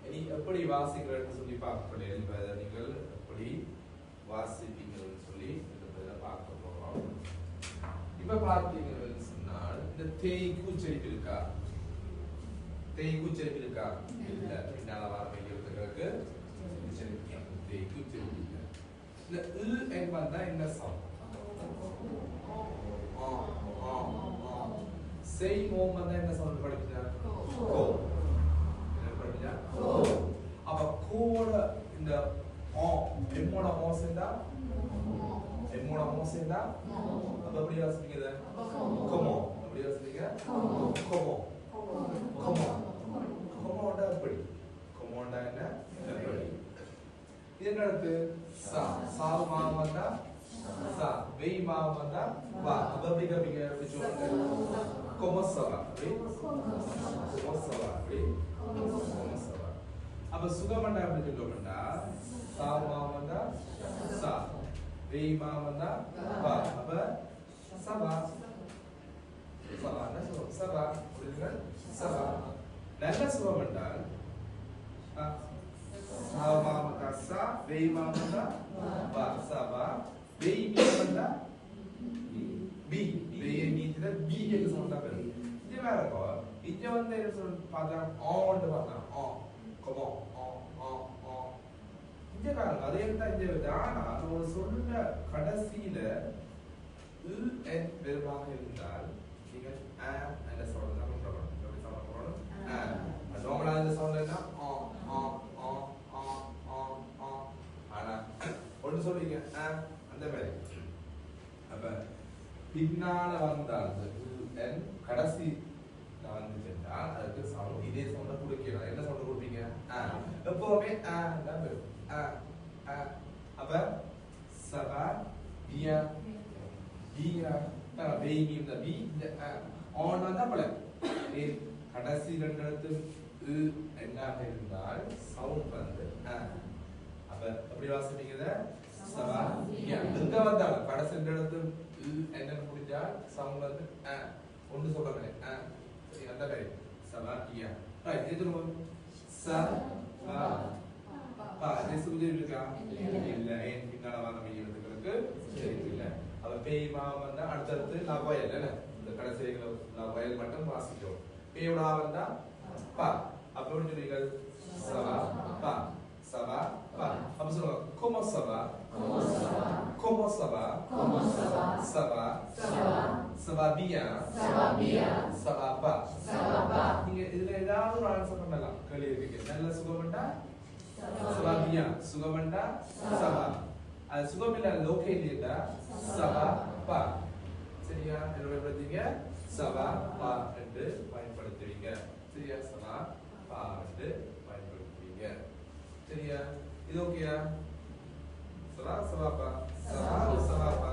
இனி எப்படி வாசிக்கிறேன்னு சொல்லி பார்க்கணும். இப்போ நீங்கள் எப்படி வாசிப்பீங்கன்னு சொல்லி பார்க்க போகிறோம். இப்போ பார்த்தீங்கன்னு சொன்னால் இந்த தேய்க்கு உச்சரிப்பு இருக்கா? தேய்க்கு உச்சரிப்பு இருக்கா? இல்லை. பின்னால் வர வைக்கிறதுக்கு உச்சரிப்பு தேய்க்கு உச்சரிப்பு இல்லை. இந்த இல் என்பது என்ன சவுண்ட்? செய் மோம் வந்து என்ன சவுண்ட் படிச்சா? கோ. என்ன படிச்சா? கோ. அப்ப கோட இந்த எம்மோட மோ சேர்ந்தா எம்மோட மோ சேர்ந்தா அப்ப எப்படி வாசிப்பீங்க? கொமோ. எப்படி வாசிப்பீங்க? கொமோ. கொமோ. கொமோண்டா எப்படி? கொமோண்டா என்ன? எப்படி? இதன் அடுத்து சா. சா மா வந்தா சா. வெய் மா வந்தா வா. அப்ப எப்படி கப்பிங்க? எப்படி சொல்லுங்க? கொமசவா. கொமசவா. கொமசவா. அப்ப சுகமண்டா எப்படி சொல்லுவோம்னா சா மா வந்தா சா. வெய் மா வந்தா வா. அப்ப சவா. சவா. என்ன சொல்லுவோம்? சவா. புரியுதுங்க? சவா. நல்ல சுகம் என்றால் சா மா வந்தா சா. வெய் மா வந்தா வா. சவா. வெய் மீ வந்தா பி. வெய் மீத்துல பி க்கு சவுண்டா வருது. இது வேற கோ. இங்க வந்து என்ன சொல்ற பார்த்தா ஆன்னு பார்த்தா கமோ இங்க பாருங்க. அதே தான் இந்த தானா நம்ம சொல்ற கடைசியில இல் என் வெறுப்பாக இருந்தால் நீங்க அந்த சவுண்ட் தான் பண்றோம். எப்படி சவுண்ட் பண்றோம்? நார்மலா இந்த சவுண்ட் என்ன? ஆனா ஒன்னு சொல்றீங்க அந்த மாதிரி. அப்ப பின்னால வந்தால் என் கடைசி வந்துச்சுன்னா அதுக்கு சவுண்ட் இதே சவுண்ட கொடுக்கணும். என்ன சவுண்ட் கொடுப்பீங்க? எப்பவுமே தான் வரும். அப்ப சபா பியா பியா வெய் இந்த பி இந்த ஆன் வந்தா பல கடைசி ரெண்டு எழுத்து என்னாக இருந்தால் சவுண்ட் வந்து அப்ப எப்படி வாசிப்பீங்க? சபா பியா. எங்க வந்தாலும் கடைசி ரெண்டு எழுத்து என்னன்னு முடிஞ்சால் சவுண்ட் வந்து ஒன்று சொல்றேன். அந்த மாதிரி சபா பியா. ரைட். இது சபா பா. இது சுஜி இருக்கா? இல்ல. ஏன் பின்னால வர வைக்கிறதுக்கு இல்ல. அப்ப பேய் மா வந்தா அடுத்தடுத்து நான் வயல் என்ன இந்த கடைசியில நான் வயல் மட்டும் வாசிக்கிறோம். பேயோட வந்தா பா. அப்ப எப்படி சொல்றீங்க? சபா பா. சபா பா. அப்ப சொல்லுங்க como சபா. Como சபா. சபா. சபா பியா. சபா பா. நீங்க இதுல ஏதாவது ஒரு ஆன்சர் பண்ணலாம். கேள்வி இருக்கு. நல்ல சுகமண்டா சபா பியா. சுகமண்டா சபா. அது சுகம் இல்ல லோகே இல்லையா? சபா பா. சரியா? என்ன பண்றீங்க? சபா பா என்று பயன்படுத்துவீங்க. சரியா? சபா பா என்று பயன்படுத்துவீங்க. சரியா? இது ஓகேயா? சபா சபா பா. சபா சபா பா.